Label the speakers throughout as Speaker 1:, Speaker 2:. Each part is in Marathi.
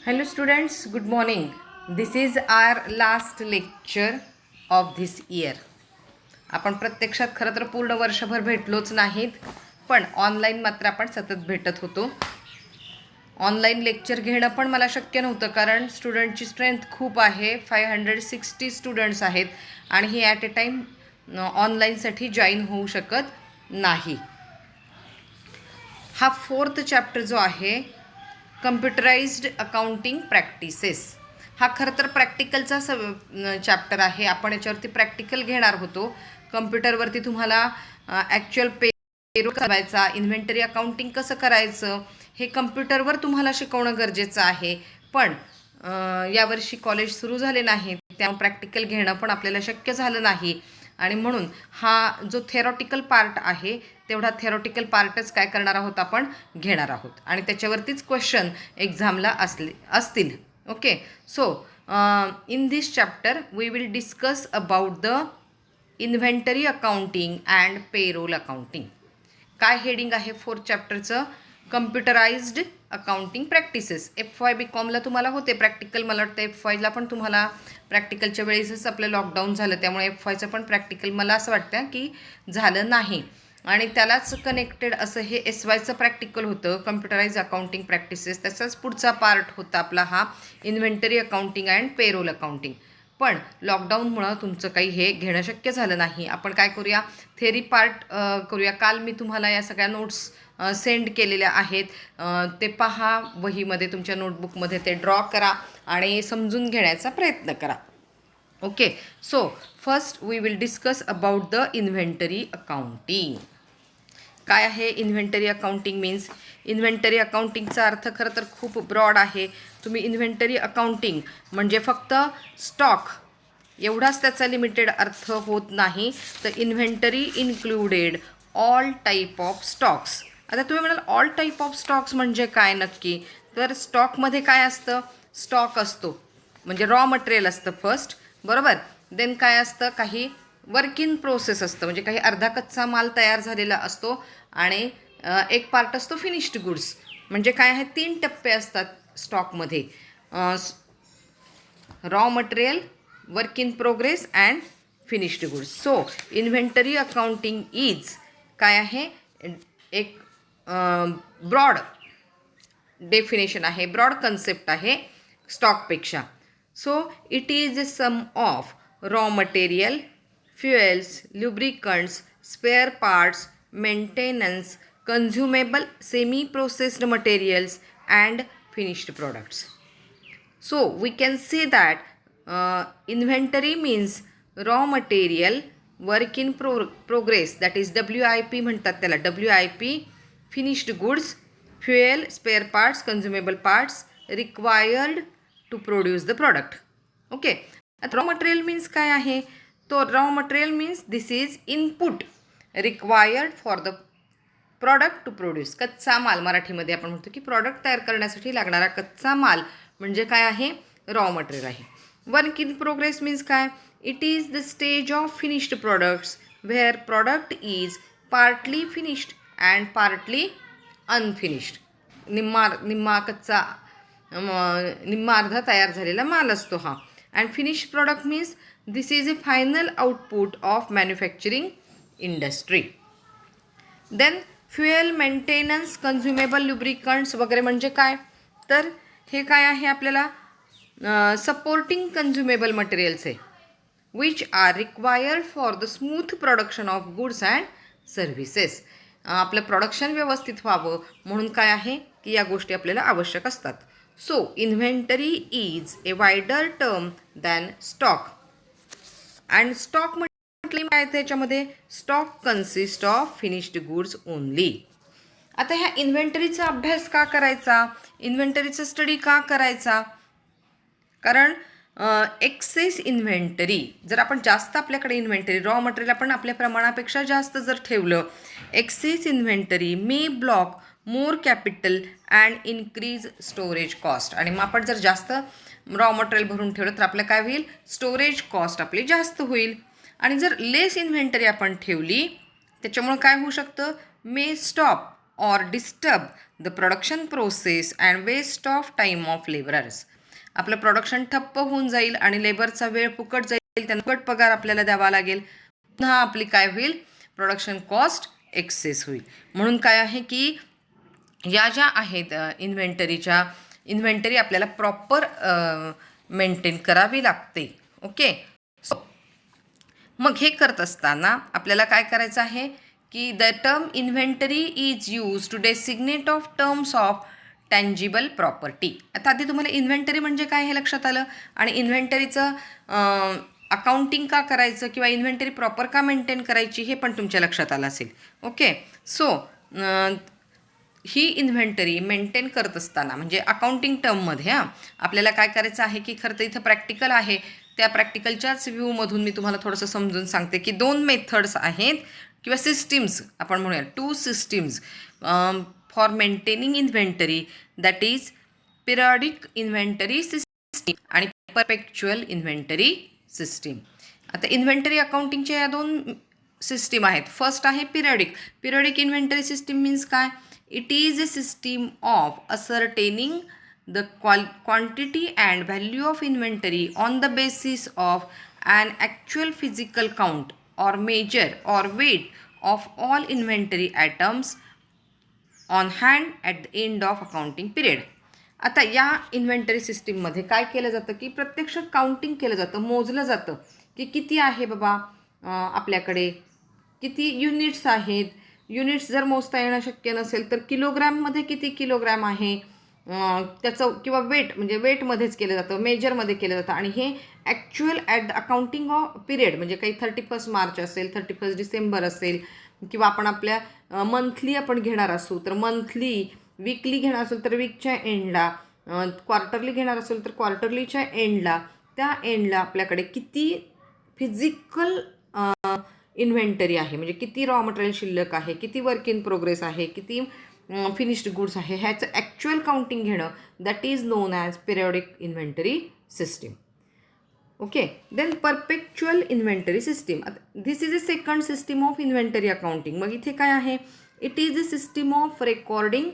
Speaker 1: Hello students, good morning. This is our last lecture of this year. आपण प्रत्यक्षात खरं तर पूर्ण वर्षभर भेटलोच नाहीत, पण ऑनलाईन मात्र आपण सतत भेटत होतो. ऑनलाईन लेक्चर घेणं पण मला शक्य नव्हतं कारण स्टुडंटची स्ट्रेंथ खूप आहे. 560 स्टुडंट्स आहेत आणि ही ॲट ए टाईम ऑनलाईनसाठी जॉईन होऊ शकत नाही. हा 4th चॅप्टर जो आहे कम्प्युटराइज्ड अकाउंटिंग प्रॅक्टिसेस, हा खरं तर प्रॅक्टिकलचा चॅप्टर आहे. आपण याच्यावरती प्रॅक्टिकल घेणार होतो. कम्प्युटरवरती तुम्हाला ॲक्च्युअल पेरोल करायचा, इन्व्हेंटरी अकाउंटिंग कसं करायचं हे कम्प्युटरवर तुम्हाला शिकवणं गरजेचं आहे. पण यावर्षी कॉलेज सुरू झाले नाही, त्यामुळे प्रॅक्टिकल घेणं पण आपल्याला शक्य झालं नाही आणि म्हणून हा जो थेरॉटिकल पार्ट आहे तेवढा थेरॉटिकल पार्टच काय करणार आहोत आपण घेणार आहोत आणि त्याच्यावरतीच क्वेश्चन एक्झामला असतील. Okay, so in this chapter we will discuss about the inventory accounting and payroll accounting. काय हेडिंग आहे 4th चॅप्टरचं? Computerised accounting practices. FY BComला तुम्हाला होते प्रॅक्टिकल. मला वाटतं FYला पण तुम्हाला प्रॅक्टिकलच्या वेळेसच आपलं लॉकडाऊन झालं, त्यामुळे FYचं पण प्रॅक्टिकल मला असं वाटतं की झालं नाही आणि त्यालाच कनेक्टेड असं हे SYचं प्रॅक्टिकल होतं, कम्प्युटराइज अकाउंटिंग प्रॅक्टिसेस. त्याचाच पुढचा पार्ट होता आपला हा inventory accounting and payroll accounting. पण लॉकडाऊनमुळं तुमचं काही हे घेणं शक्य झालं नाही. आपण काय करूया, थेरी पार्ट करूया. काल मी तुम्हाला या सगळ्या नोट्स सेंड केलेल्या आहेत, ते पहा वहीमध्ये, तुमच्या नोटबुकमध्ये ते ड्रॉ करा आणि समजून घेण्याचा प्रयत्न करा. Okay, so first we will discuss about the inventory accounting. काय आहे इन्व्हेंटरी अकाउंटिंग मीन्स? इन्व्हेंटरी अकाउंटिंगचा अर्थ खरं तर खूप ब्रॉड आहे. तुम्ही इन्व्हेंटरी अकाउंटिंग म्हणजे फक्त स्टॉक एवढाच त्याचा लिमिटेड अर्थ होत नाही, तर inventory included all type of stocks. आता तुम्ही म्हणाल ऑल टाईप ऑफ स्टॉक्स म्हणजे काय नक्की? तर स्टॉकमध्ये काय असतं? स्टॉक असतो म्हणजे रॉ मटेरियल असतं फर्स्ट, बरोबर. देन काय असतं? काही वर्क इन प्रोसेस असतं म्हणजे काही अर्धा कच्चा माल तयार झालेला असतो आणि एक पार्ट असतो फिनिश्ड गुड्स. म्हणजे काय आहे? 3 टप्पे असतात स्टॉकमध्ये: raw material, work in progress and finished goods. So inventory accounting is काय आहे? एक ब्रॉड डेफिनेशन आहे, ब्रॉड कन्सेप्ट आहे स्टॉकपेक्षा. So it is a sum of raw material, fuels, lubricants, spare parts, maintenance, consumable semi-processed materials and finished products. So we can say that inventory means raw material, work in progress, that is WIP म्हणतात त्याला, WIP, finished goods, fuel, spare parts, consumable parts required to produce the product. Okay, आता रॉ मटेरियल मीन्स काय आहे? तो raw material means this is input required for the product to produce. कच्चा माल, मराठीमध्ये आपण म्हणतो की प्रॉडक्ट तयार करण्यासाठी लागणारा कच्चा माल म्हणजे काय आहे? रॉ मटेरियल आहे. वर्क इन प्रोग्रेस मीन्स काय? It is the stage of finished products where product is partly finished and partly unfinished. निम्मा कच्चा, निम्मा अर्धा तयार झालेला माल असतो हा. And finished product means this is a final output of manufacturing industry. Then fuel, maintenance, consumable lubricants वगैरे म्हणजे काय? तर हे काय आहे? आपल्याला सपोर्टिंग कन्झ्युमेबल मटेरियल्स आहे which are required for the smooth production of goods and services. आपलं प्रोडक्शन व्यवस्थित व्हावं म्हणून काय आहे की या गोष्टी आपल्याला आवश्यक असतात. So inventory is a wider term than stock. And stock म्हटले काय? त्याच्यामध्ये stock consist of finished goods only. आता ह्या इन्व्हेंटरीचा अभ्यास का करायचा? इन्व्हेंटरीचा स्टडी का करायचा? कारण एक्सेस इन्व्हेंटरी, जर आपण जास्त आपल्याकडे इन्व्हेंटरी, रॉ मटेरियल आपण आपल्या प्रमाणापेक्षा जास्त जर ठेवलं, excess inventory may block more capital and increase storage cost. आणि मग आपण जर जास्त रॉ मटेरियल भरून ठेवलं तर आपलं काय होईल? स्टोरेज कॉस्ट आपली जास्त होईल. आणि जर लेस इन्व्हेंटरी आपण ठेवली त्याच्यामुळं काय होऊ शकतं? May stop or disturb the production process and waste of time of laborers. आपलं प्रोडक्शन ठप्प होऊन जाईल आणि लेबरचा वेळ फुकट जाईल, त्यांना फुकट पगार आपल्याला द्यावा लागेल, पुन्हा आपली काय होईल, प्रोडक्शन कॉस्ट एक्सेस होईल. म्हणून काय आहे की या ज्या आहेत इन्व्हेंटरी आपल्याला प्रॉपर मेंटेन करावी लागते. ओके. सो मग हे करत असताना आपल्याला काय करायचं आहे की the term inventory is use to designate of terms of tangible property. आता आधी तुम्हाला इन्व्हेंटरी म्हणजे काय हे लक्षात आलं, आणि इन्व्हेंटरीचं अकाउंटिंग का करायचं किंवा इन्व्हेंटरी प्रॉपर का मेंटेन करायची हे पण तुमच्या लक्षात आलं असेल. ओके. सो ही इन्व्हेंटरी मेंटेन करत असताना म्हणजे अकाउंटिंग टर्ममध्ये आपल्याला काय करायचं आहे की खरं तर इथं प्रॅक्टिकल आहे, त्या प्रॅक्टिकलच्याच व्ह्यूमधून मी तुम्हाला थोडंसं समजून सांगते की 2 मेथड्स आहेत किंवा सिस्टीम्स आपण म्हणूया, 2 systems for maintaining inventory, that is periodic inventory system आणि परपेच्युअल इन्व्हेंटरी सिस्टीम. आता इन्व्हेंटरी अकाउंटिंगच्या या 2 सिस्टीम आहेत. फर्स्ट आहे पिरियडिक इन्व्हेंटरी सिस्टीम मीन्स काय, it is a system of ascertaining the quantity and value of inventory on the basis of an actual physical count or measure or weight of all inventory items on hand at the end of accounting period. आता या इन्व्हेंटरी सिस्टीममध्ये काय केलं जातं की प्रत्यक्ष काउंटिंग केलं जातं, मोजलं जातं की किती आहे बाबा आपल्याकडे, किती युनिट्स आहेत. युनिट्स जर मोजता येणं शक्य नसेल तर किलोग्रॅममध्ये किती किलोग्रॅम आहे त्याचं, किंवा वेट म्हणजे वेटमध्येच केलं जातं, मेजरमध्ये केलं जातं. आणि हे actual at the accounting off period म्हणजे काही 31 मार्च असेल, 31 डिसेंबर असेल, किंवा आपण आपल्या मंथली आपण घेणार असू तर मंथली, वीकली घेणार असेल तर वीकच्या एंडला, क्वार्टरली घेणार असेल तर क्वार्टरलीच्या एंडला, त्या एंडला आपल्याकडे किती फिजिकल इन्व्हेंटरी आहे, म्हणजे किती रॉ मटेरियल शिल्लक आहे, किती वर्क इन प्रोग्रेस आहे, किती फिनिश्ड गुड्स आहे, ह्याचं ॲक्च्युअल काउंटिंग घेणं, that is known as periodic inventory system. Okay. Then perpetual inventory system, this is a second system of inventory accounting. मग इथे काय आहे, it is a system of recording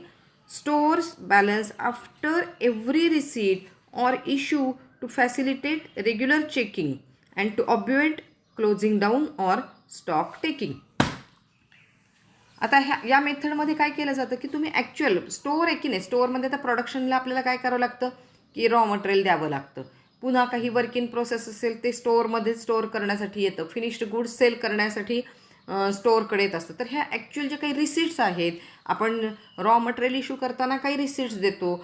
Speaker 1: stores balance after every receipt or issue to facilitate regular checking and to obviate closing down or stock taking. आता या मेथडमध्ये काय केलं जातं की तुम्ही ॲक्च्युअल स्टोअर आहे की नाही, स्टोअरमध्ये आता प्रोडक्शनला आपल्याला काय करावं लागतं की रॉ मटेरियल द्यावं लागतं, पुन्हा काही वर्क इन प्रोसेस असेल ते स्टोअरमध्ये स्टोअर करण्यासाठी येतं, फिनिश्ड गुड्स सेल करण्यासाठी स्टोअरकडे येत असतं. तर ह्या ॲक्च्युअल जे काही रिसिट्स आहेत, आपण रॉ मटेरियल इश्यू करताना काही रिसिट्स देतो,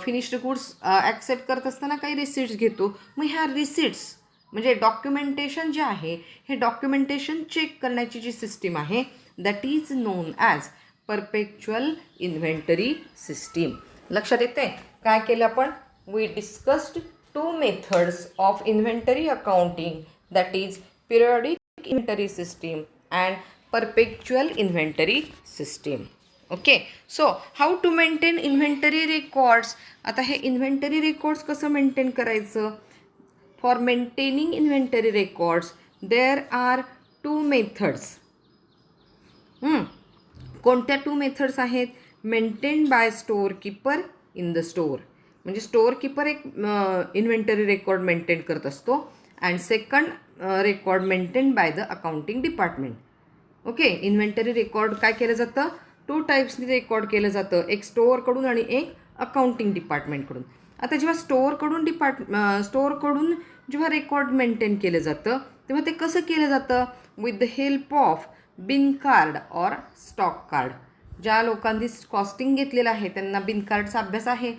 Speaker 1: फिनिश्ड गुड्स ॲक्सेप्ट करत असताना काही रिसिट्स घेतो. मग ह्या रिसिट्स म्हणजे डॉक्युमेंटेशन जे आहे, हे डॉक्युमेंटेशन चेक करण्याची जी सिस्टीम आहे that is known as perpetual inventory system. लक्षात येते काय केलं आपण, we discussed 2 methods of inventory accounting, that is periodic inventory system and perpetual inventory system. Okay. So how to maintain inventory records. आता हे इन्व्हेंटरी रेकॉर्ड्स कसं मेंटेन करायचं, for maintaining inventory records there are 2 methods. कोणत्या 2 मेथड्स आहेत, maintain by store keeper in the store, म्हणजे स्टोअर कीपर एक इन्व्हेंटरी रेकॉर्ड मेंटेन करत असतो, and second record maintain by the accounting department. Okay. Inventory record काय केलं जातं, 2 टाईप्सनी रेकॉर्ड केलं जातं, एक स्टोअरकडून आणि एक अकाउंटिंग डिपार्टमेंटकडून. आता जेव्हा स्टोअरकडून जेव्हा रेकॉर्ड मेंटेन केलं जातं तेव्हा ते कसं केलं जातं, with the help of bin card और स्टॉक कार्ड. ज्या लोकांनी कॉस्टिंग घेतलेलं आहे त्यांना बिन कार्डचा अभ्यास आहे,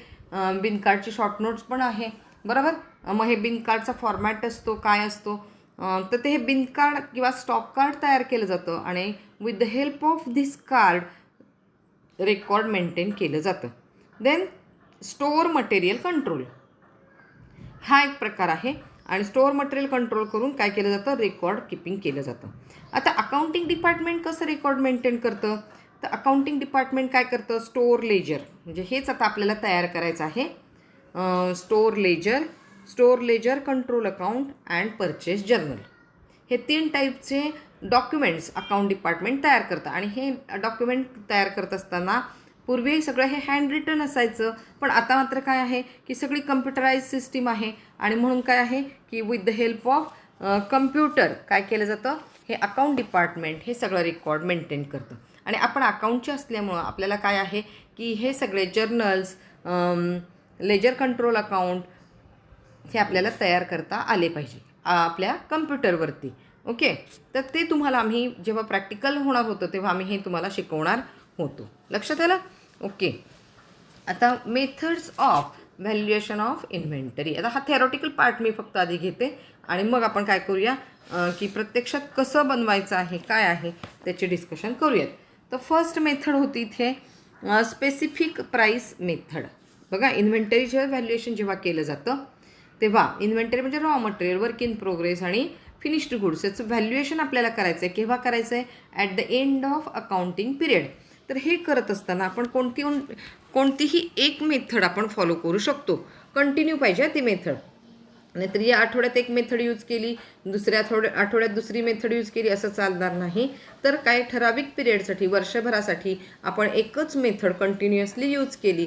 Speaker 1: बिन कार्डची शॉर्ट नोट्स पण आहे, बरोबर. मग हे बिन कार्डचा फॉर्मॅट असतो, काय असतो, तर ते हे बिन कार्ड किंवा स्टॉक कार्ड तयार केलं जातं आणि with the help of this card record maintain केलं जातं. देन स्टोअर मटेरियल कंट्रोल हा एक प्रकार आहे, आणि स्टोअर मटेरियल कंट्रोल करून काय केलं जातं, रेकॉर्ड किपिंग केलं जातं. आता अकाउंटिंग डिपार्टमेंट कसं रेकॉर्ड मेंटेन करतं, तर अकाउंटिंग डिपार्टमेंट काय करतं, स्टोअर लेजर म्हणजे हेच आता आपल्याला तयार करायचं आहे, store ledger control account and purchase journal. हे 3 टाईपचे डॉक्युमेंट्स अकाउंट डिपार्टमेंट तयार करतं. आणि हे डॉक्युमेंट तयार करत असताना पूर्वी सगळं हे हँड रिटन असायचं, पण आता मात्र काय आहे की सगळी कम्प्युटराइज सिस्टीम आहे. आणि म्हणून काय आहे की with the help of computer काय केलं जातं, हे अकाउंट डिपार्टमेंट हे सगळं रेकॉर्ड मेंटेन करतं. आणि आपण अकाउंटचे असल्यामुळं आपल्याला काय आहे की हे सगळे जर्नल्स, लेजर कंट्रोल अकाउंट हे आपल्याला तयार करता आले पाहिजे आपल्या कम्प्युटरवरती. ओके, तर ते तुम्हाला आम्ही जेव्हा प्रॅक्टिकल होणार होतं तेव्हा आम्ही हे तुम्हाला शिकवणार होतो. लक्षात आलं? ओके, आता methods of valuation of inventory. आता हा थेरॉटिकल पार्ट मी फक्त आधी घेते आणि मग आपण काय करूया की प्रत्यक्षात कसं बनवायचं आहे, काय आहे त्याचे डिस्कशन करूयात. तर फर्स्ट मेथड होती इथे स्पेसिफिक प्राईस मेथड. बघा, इन्व्हेंटरीचं व्हॅल्युएशन जेव्हा केलं जातं तेव्हा इन्व्हेंटरी म्हणजे raw material, work in progress आणि फिनिश्ड गुड्स याचं व्हॅल्युएशन आपल्याला करायचं आहे. केव्हा करायचं आहे? At the end of accounting period. तर हे करत असताना आपण कोणतीही एक मेथड आपण फॉलो करू शकतो. कंटिन्यू पाहिजे ती मेथड, नाहीतर या आठवड्यात एक मेथड यूज केली, दुसऱ्या आठवड्यात दुसरी मेथड यूज केली असं चालणार नाही. तर काय ठराविक पिरियडसाठी, वर्षभरासाठी आपण एकच मेथड कंटिन्युअसली यूज केली,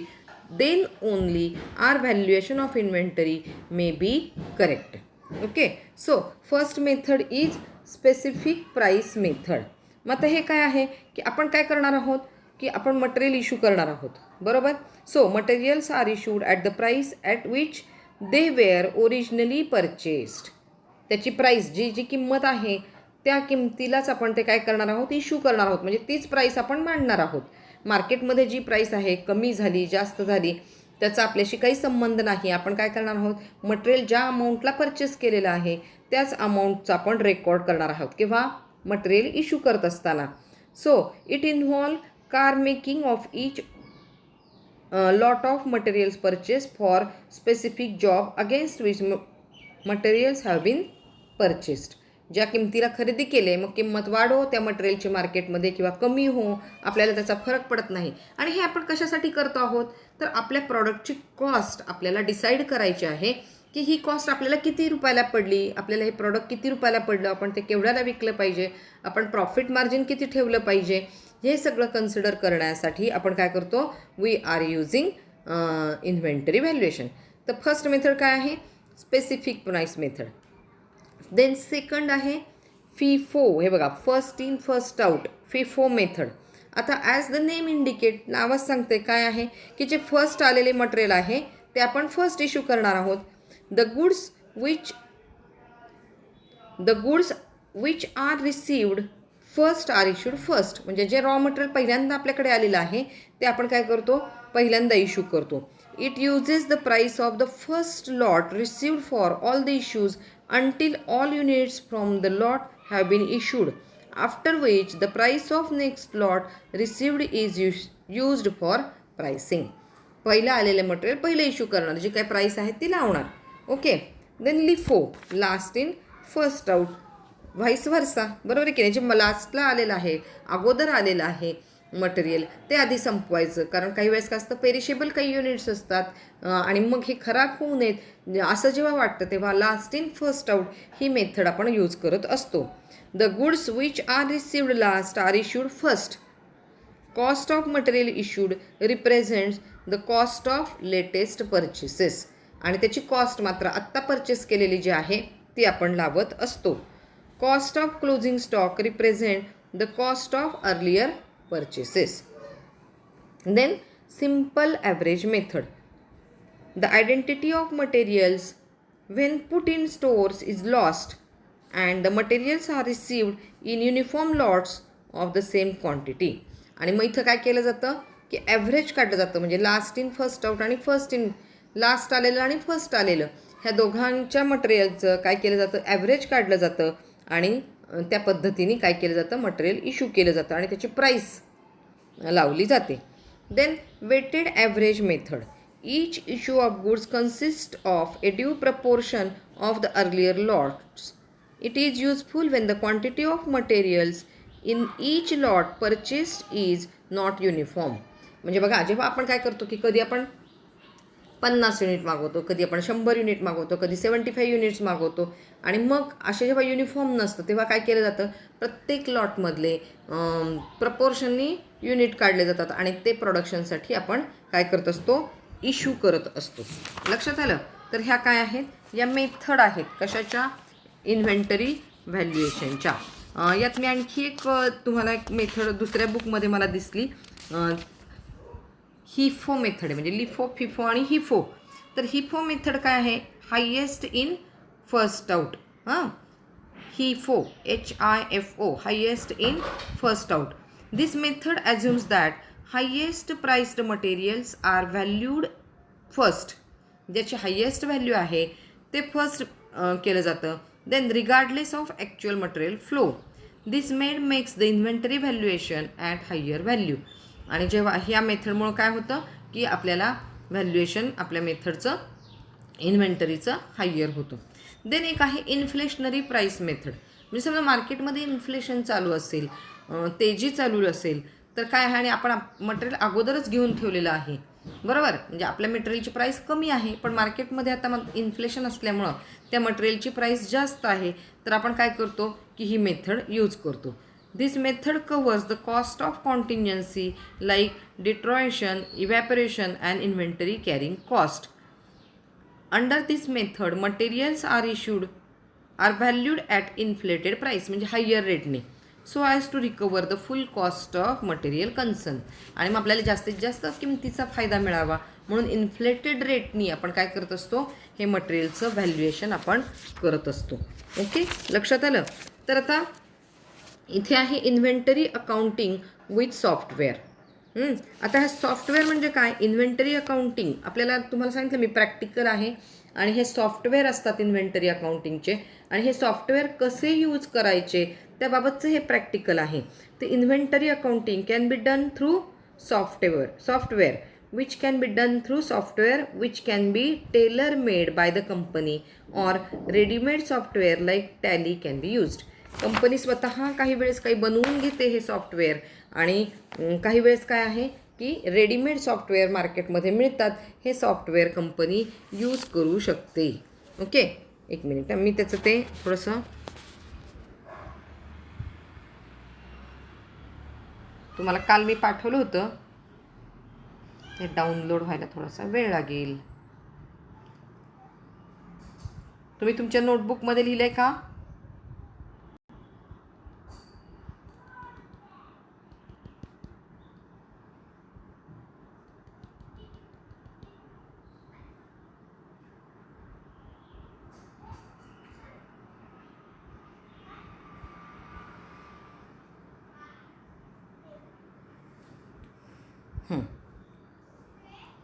Speaker 1: then only our valuation of inventory may be correct. Okay, so first method is specific price method. मग आता हे काय आहे की आपण काय करणार आहोत की आपण मटेरियल इश्यू करणार आहोत, बरोबर. So materials are issued at the price at which they were originally purchased. त्याची प्राईस जी किंमत आहे त्या किमतीलाच आपण ते काय करणार आहोत, इश्यू करणार आहोत. म्हणजे तीच प्राईस आपण मांडणार आहोत. मार्केटमध्ये जी प्राईस आहे, कमी झाली जास्त झाली त्याचा आपल्याशी काही संबंध नाही. आपण काय करणार आहोत, मटेरियल ज्या अमाऊंटला परचेस केलेलं आहे त्याच अमाऊंटचा आपण रेकॉर्ड करणार आहोत किंवा मटेरियल इश्यू करत असताना. So it involve car making of each lot of materials purchased for specific job against which materials have been purchased. ज्या किमतीला खरेदी केले, मग किंमत वाढो त्या मटेरियलची मार्केटमध्ये किंवा कमी हो, आपल्याला त्याचा फरक पडत नाही. आणि हे आपण कशासाठी करतो आहोत, तर आपल्या प्रॉडक्टची कॉस्ट आपल्याला डिसाईड करायची आहे की ही कॉस्ट आपल्याला किती रुपयाला पडली, आपल्याला हे प्रॉडक्ट किती रुपयाला पडलं, आपण ते केवढ्याला विकलं पाहिजे, आपण प्रॉफिट मार्जिन किती ठेवलं पाहिजे, हे सगळं कन्सिडर करण्यासाठी आपण काय करतो, we are using inventory valuation. तर फर्स्ट मेथड काय आहे, specific price method. Then second आहे फिफो. हे बघा, first in first out, FIFO method. आता ॲज द नेम इंडिकेट, नावच सांगते काय आहे की जे फर्स्ट आलेले मटेरियल आहे ते आपण फर्स्ट इश्यू करणार आहोत. The goods which are received first are issued first. म्हणजे जे रॉ मटेरियल पहिल्यांदा आपल्याकडे आलेलं आहे ते आपण काय करतो, पहिल्यांदा इश्यू करतो. It uses the price of the first lot received for all the issues until all units from the lot have been issued, after which the price of next lot received is used for pricing. पहिलं आलेलं मटेरियल पहिलं इश्यू करणार, जी काय प्राईस आहे ती लावणार. Okay, then LIFO, last in first out, vice versa, बरोबर आहे की नाही. जे लास्टला आलेलं आहे, अगोदर आलेलं आहे मटेरियल ते आधी संपवायचं. कारण काही वेळेस काय असतं, पेरिशेबल काही युनिट्स असतात आणि मग हे खराब होऊ नयेत असं जेव्हा वाटतं तेव्हा लास्ट इन फर्स्ट आउट ही मेथड आपण यूज करत असतो. The goods which are received last are issued first. Cost of material issued represents the cost of latest purchases. आणि त्याची कॉस्ट मात्र आत्ता परचेस केलेली जी आहे ती आपण लावत असतो. Cost of closing stock represent the cost of earlier purchases. Then simple average method. The identity of materials when put in stores is lost and the materials are received in uniform lots of the same quantity. आणि मग इथं काय केलं जातं की ॲव्हरेज काढलं जातं. म्हणजे लास्ट इन फर्स्ट आउट आणि फर्स्ट इन, लास्ट आलेलं आणि फर्स्ट आलेलं ह्या दोघांच्या मटेरियलचं काय केलं जातं, ॲव्हरेज काढलं जातं आणि त्या पद्धतीने काय केलं जातं, मटेरियल इश्यू केलं जातं आणि त्याची प्राईस लावली जाते. Then weighted average method. Each issue of goods consist of a due proportion of the earlier lots. It is useful when the quantity of materials in each lot purchased is not uniform. म्हणजे बघा, जेव्हा आपण काय करतो की कधी आपण 50 युनिट मागवतो, कधी आपण 100 युनिट मागवतो, कधी 75 युनिट्स मागवतो. आणि मग असे जेव्हा युनिफॉर्म नसतं तेव्हा काय केलं जातं, प्रत्येक लॉटमधले प्रपोर्शननी युनिट काढले जातात आणि ते प्रोडक्शनसाठी आपण काय करत असतो, इश्यू करत असतो. लक्षात आलं. तर ह्या काय आहेत, या मेथड आहेत कशाच्या, इन्व्हेंटरी व्हॅल्युएशनच्या. यात मी आणखी एक तुम्हाला एक मेथड दुसऱ्या बुकमध्ये मला दिसली, हिफो मेथड आहे, म्हणजे लिफो, फिफो आणि हिफो. तर हिफो मेथड काय आहे, highest in first out. HIFO, HIFO, highest in first out. This method assumes that highest priced materials are valued first. ज्याची हायेस्ट व्हॅल्यू आहे ते फर्स्ट केलं जातं. Then regardless of actual material flow. This makes the inventory valuation at higher value. आणि जेव्हा ह्या मेथडमुळं काय होतं की आपल्याला व्हॅल्युएशन आपल्या मेथडचं इन्व्हेंटरीचं हायर होतं. देन एक आहे इन्फ्लेशनरी प्राईस मेथड. म्हणजे समजा मार्केटमध्ये इन्फ्लेशन चालू असेल, तेजी चालू असेल, तर काय आहे आणि आपण मटेरियल अगोदरच घेऊन ठेवलेलं आहे, बरोबर. म्हणजे आपल्या मटेरियलची प्राईस कमी आहे, पण मार्केटमध्ये आता मग इन्फ्लेशन असल्यामुळं त्या मटेरियलची प्राईस जास्त आहे. तर आपण काय करतो की ही मेथड यूज करतो. This method covers the cost of contingency like deterioration, evaporation and inventory carrying cost. Under this method materials are valued at inflated price, म्हणजे हायर रेटने, so as to recover the full cost of material concern. आणि मग आपल्याला जास्तीत जास्त किमतीचा फायदा मिळावा म्हणून इन्फ्लेटेड रेटनी आपण काय करत असतो, हे मटेरियलचं व्हॅल्युएशन आपण करत असतो. ओके, लक्षात आलं. तर आता इथे आहे इन्व्हेंटरी अकाउंटिंग विथ सॉफ्टवेअर. आता हे सॉफ्टवेअर म्हणजे काय, इन्व्हेंटरी अकाउंटिंग आपल्याला तुम्हाला सांगितलं मी प्रॅक्टिकल आहे आणि हे सॉफ्टवेअर असतात इन्व्हेंटरी अकाउंटिंगचे. आणि हे सॉफ्टवेअर कसे यूज करायचे त्याबाबतचं हे प्रॅक्टिकल आहे. तर inventory accounting can be done through software which can be done through software which can be tailor made by the company or ready-made software like Tally can be used. Company स्वतः काही वेळेस काही बनवून घेते हे सॉफ्टवेअर आणि काही वेळेस काय आहे की रेडीमेड सॉफ्टवेअर मार्केटमध्ये मिळतात, हे सॉफ्टवेअर कंपनी यूज करू शकते. ओके, एक मिनिट मी त्याचं ते थोडंसं तुम्हाला काल मी पाठवलं होतं, ते डाउनलोड व्हायला थोडासा वेळ लागेल. तुम्ही तुमच्या नोटबुकमध्ये लिहिलं आहे का?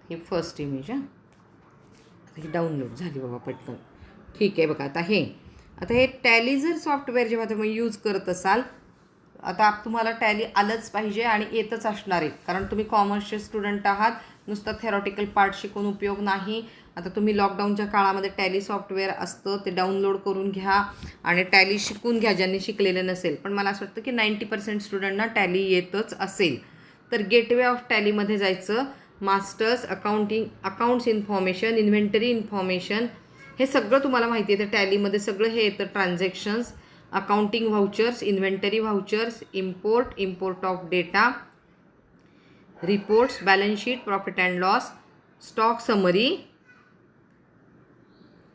Speaker 1: ही फर्स्ट इमेज ही डाउनलोड झाली बाबा पटकन. ठीक आहे बघा. आता हे टॅली जर सॉफ्टवेअर जेव्हा तुम्ही यूज करत असाल, आता तुम्हाला टॅली आलंच पाहिजे आणि येतच असणार आहे, कारण तुम्ही कॉमर्सचे स्टुडंट आहात. नुसतं थेरॉटिकल पार्ट शिकून उपयोग नाही. आता तुम्ही लॉकडाऊनच्या काळामध्ये टॅली सॉफ्टवेअर असतं ते डाउनलोड करून घ्या आणि टॅली शिकून घ्या ज्यांनी शिकलेलं नसेल. पण मला असं वाटतं की 90% स्टुडंटना टॅली येतच असेल. तर गेटवे ऑफ टॅलीमध्ये जायचं. Masters accounts information, inventory information, हे सगळं तुम्हाला माहिती आहे. तर टॅलीमध्ये सगळं हे येतं. Transactions, accounting vouchers, inventory vouchers, import of data, reports, balance sheet, profit and loss, stock summary.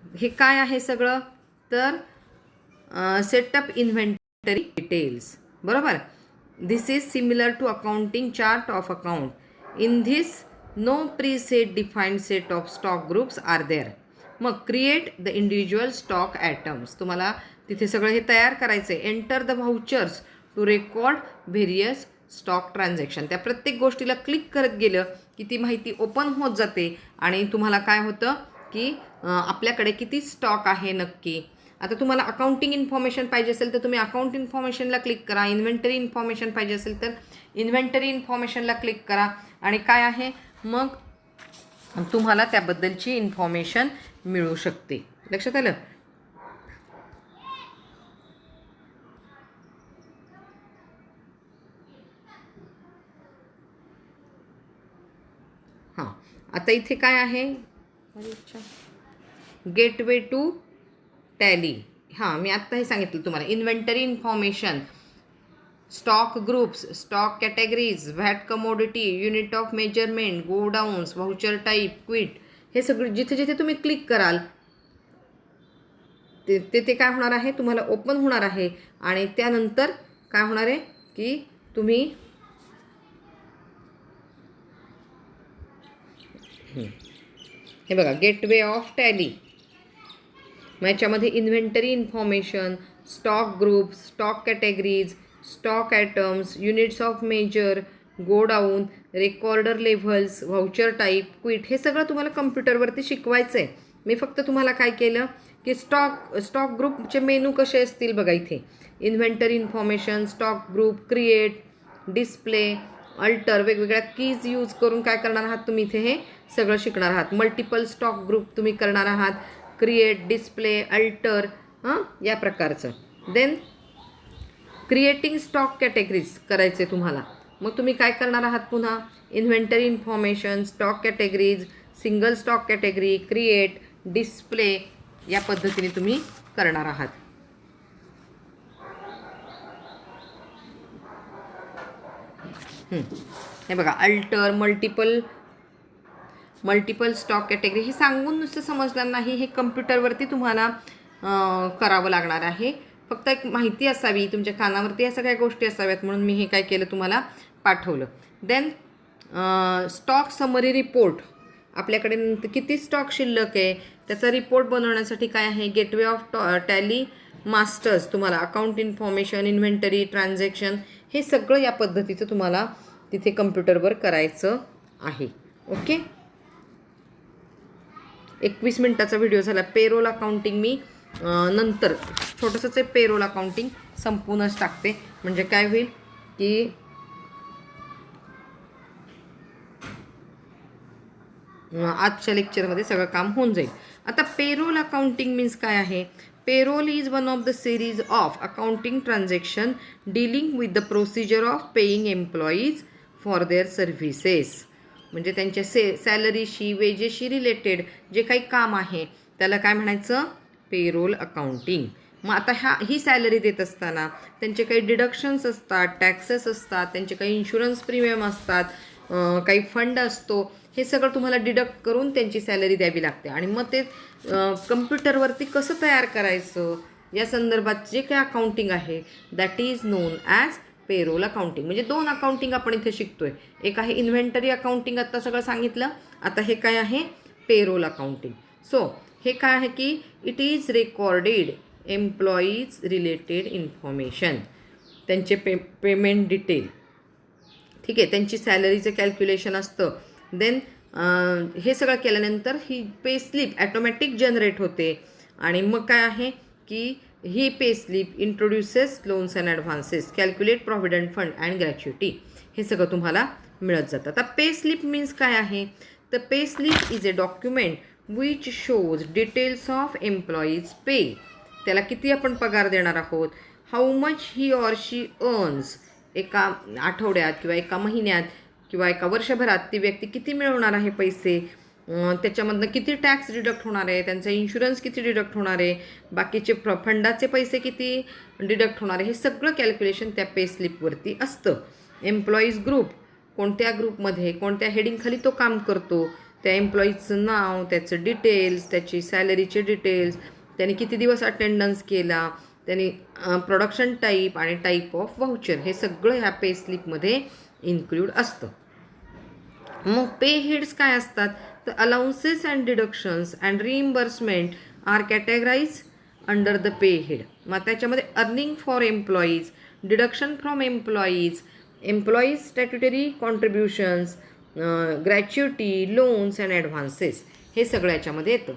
Speaker 1: हे काय आहे सगळं, तर सेटअप इन्व्हेंटरी डिटेल्स, बरोबर. This is similar to accounting chart of account. In this no preset defined set of stock groups are there. मग create the individual stock items, तुम्हाला तिथे सगळं हे तयार करायचं आहे. Enter the vouchers to record various stock transaction. त्या प्रत्येक गोष्टीला क्लिक करत गेलं की ती माहिती ओपन होत जाते आणि तुम्हाला काय होतं की आपल्याकडे किती स्टॉक आहे नक्की. आता तुम्हाला अकाउंटिंग इन्फॉर्मेशन पाहिजे असेल तर तुम्ही अकाउंट इन्फॉर्मेशनला क्लिक करा. इन्व्हेंटरी इन्फॉर्मेशन पाहिजे असेल तर इन्व्हेंटरी इन्फॉर्मेशनला क्लिक करा. आणि काय आहे मग तुम्हाला त्याबद्दलची इन्फॉर्मेशन मिळू शकते. लक्षात आलं. हां, आता इथे काय आहे अरे अच्छा, गेटवे टू टॅली. हां, मी आत्ता हे सांगितलं तुम्हाला. Inventory information, stock groups, stock categories, VAT commodity, unit of measurement, godowns, voucher type, quit, हे सगळं जिथे जिथे तुम्ही क्लिक कराल ते ते काय होणार आहे, तुम्हाला ओपन होणार आहे. आणि त्यानंतर काय होणार आहे की तुम्ही हे बघा, गेटवे ऑफ टॅली. मग याच्यामध्ये inventory information, stock group, stock categories, stock items, units of measure, godown, reorder levels, voucher type, quit, हे सगळं तुम्हाला कम्प्युटरवरती शिकवायचं आहे. मी फक्त तुम्हाला काय केलं की स्टॉक ग्रुपचे मेनू कसे असतील बघा इथे. Inventory information, stock group, create, display, alter, वेगवेगळ्या कीज यूज करून काय करणार आहात तुम्ही इथे हे सगळं शिकणार आहात. मल्टिपल स्टॉक ग्रुप तुम्ही करणार आहात, क्रिएट, डिस्प्ले, अल्टर, या प्रकारचं. देन क्रिएटिंग स्टॉक कॅटेगरीज करायचे तुम्हाला. मग तुम्ही काय करणार आहात, पुन्हा inventory information, stock categories, single stock category, create, display, या पद्धतीने तुम्ही करणार आहात. हे बघा, अल्टर, मल्टिपल स्टॉक कॅटेगरी, हे सांगून नुसतं समजणार नाही, हे कम्प्युटरवरती तुम्हाला करावं लागणार आहे. फक्त एक माहिती असावी तुमच्या कानावरती, या सगळ्या गोष्टी असाव्यात म्हणून मी हे काय केलं, तुम्हाला पाठवलं. देन स्टॉक समरी रिपोर्ट, आपल्याकडे किती स्टॉक शिल्लक आहे त्याचा रिपोर्ट बनवण्यासाठी काय आहे, गेटवे ऑफ टॅली मास्टर्स. तुम्हाला अकाउंट इन्फॉर्मेशन, इन्व्हेंटरी, ट्रान्झॅक्शन, हे सगळं या पद्धतीचं तुम्हाला तिथे कम्प्युटरवर करायचं आहे. ओके, 21 मिनिटाचा व्हिडिओ झाला. पेरोल अकाउंटिंग मी नंतर छोटंसंच आहे, पेरोल अकाउंटिंग संपूनच टाकते. म्हणजे काय होईल की आजच्या लेक्चरमध्ये सगळं काम होऊन जाईल. आता पेरोल अकाउंटिंग मीन्स काय आहे. Payroll is one of the series of accounting transaction dealing with the procedure of paying employees for their services. म्हणजे त्यांच्या सॅलरीशी, वेजेसशी रिलेटेड जे काही काम आहे त्याला काय म्हणायचं, पेरोल अकाउंटिंग. मग आता ही सॅलरी देत असताना त्यांचे काही डिडक्शन्स असतात, टॅक्सेस असतात, त्यांचे काही इन्शुरन्स प्रीमियम असतात, काही फंड असतो, हे सगळं तुम्हाला डिडक्ट करून त्यांची सॅलरी द्यावी लागते. आणि मग ते कम्प्युटरवरती कसं तयार करायचं या संदर्भात जे काही अकाउंटिंग आहे that is known as payroll accounting. म्हणजे 2 अकाउंटिंग आपण इथे शिकतोय. एक आहे इन्व्हेंटरी अकाउंटिंग, आत्ता सगळं सांगितलं. आता हे काय आहे, पेरोल अकाउंटिंग. सो हे काय आहे की it is recorded employees related information, त्यांचे पेमेंट डिटेल, ठीक आहे, त्यांची सॅलरीचं कॅल्क्युलेशन असतं. देन हे सगळं केल्यानंतर ही पे स्लिप ॲटोमॅटिक जनरेट होते. आणि मग काय आहे की ही pay slip introduces loans and advances, calculate provident fund and gratuity, हे सगळं तुम्हाला मिळत जातं. आता पे स्लिप मीन्स काय आहे, तर pay slip is a document which shows details of employees pay. त्याला किती आपण पगार देणार आहोत, how much he or she earns, एका आठवड्यात किंवा एका महिन्यात किंवा एका वर्षभरात ती व्यक्ती किती मिळवणार आहे पैसे, त्याच्यामधनं किती टॅक्स डिडक्ट होणार आहे, त्यांचा इन्शुरन्स किती डिडक्ट होणार आहे, बाकीचे फंडाचे पैसे किती डिडक्ट होणार आहे, हे सगळं कॅल्क्युलेशन त्या पे स्लिपवरती असतं. एम्प्लॉईज ग्रुप, कोणत्या ग्रुपमध्ये कोणत्या हेडिंगखाली तो काम करतो, त्या एम्प्लॉईजचं नाव, त्याचं डिटेल्स, त्याची सॅलरीचे डिटेल्स, त्याने किती दिवस अटेंडन्स केला, त्याने प्रोडक्शन टाईप आणि टाईप ऑफ व्हाउचर, हे सगळं ह्या पे स्लिपमध्ये इन्क्लूड असतं. मग पे हेड्स काय असतात, तर allowances and deductions and reimbursement are categorise under the pay head. मग त्याच्यामध्ये earning for employees, deduction from employees, employees statutory contributions, gratuity, loans and advances, हे सगळं याच्यामध्ये येतं.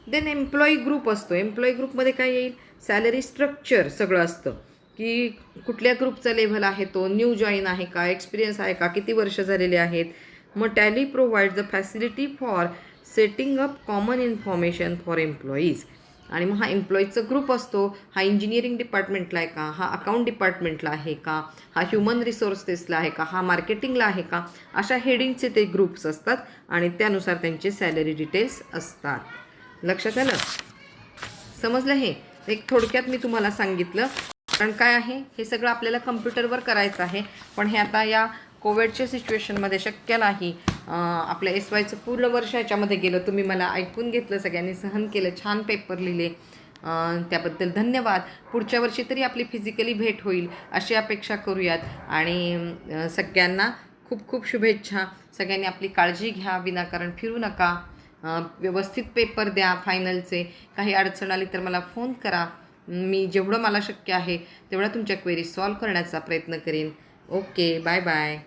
Speaker 1: देन एम्प्लॉई ग्रुप असतो. एम्प्लॉई ग्रुपमध्ये काय येईल, सॅलरी स्ट्रक्चर सगळं असतं की कुठल्या ग्रुपचा लेव्हल आहे तो, न्यू जॉईन आहे का, एक्सपिरियन्स आहे का, किती वर्ष झालेले आहेत. मग tally provides the facility for setting up common information for employees. आणि मग हा एम्प्लॉईजचा ग्रुप असतो. हा इंजिनिअरिंग डिपार्टमेंटला आहे का, हा अकाउंट डिपार्टमेंटला आहे का, हा ह्युमन रिसोर्सेसला आहे का, हा मार्केटिंगला आहे का, अशा हेडिंगचे ते ग्रुप्स असतात आणि त्यानुसार त्यांचे सॅलरी डिटेल्स असतात. लक्षात आलं? समजलं? हे एक थोडक्यात मी तुम्हाला सांगितलं. कारण काय आहे, हे सगळं आपल्याला कम्प्युटरवर करायचं आहे, पण हे आता या कोविडच्या सिच्युएशनमध्ये शक्य नाही. आपल्या SYचं पूर्ण वर्ष याच्यामध्ये गेलं. तुम्ही मला ऐकून घेतलं, सगळ्यांनी सहन केलं, छान पेपर लिहिले, त्याबद्दल धन्यवाद. पुढच्या वर्षी तरी आपली फिजिकली भेट होईल अशी अपेक्षा करूयात. आणि सगळ्यांना खूप खूप शुभेच्छा. सगळ्यांनी आपली काळजी घ्या, विनाकारण फिरू नका, व्यवस्थित पेपर द्या फायनलचे. काही अडचण आली तर मला फोन करा. मी जेवढं मला शक्य आहे तेवढा तुमच्या क्वेरी सॉल्व करण्याचा प्रयत्न करेन. Okay, bye bye.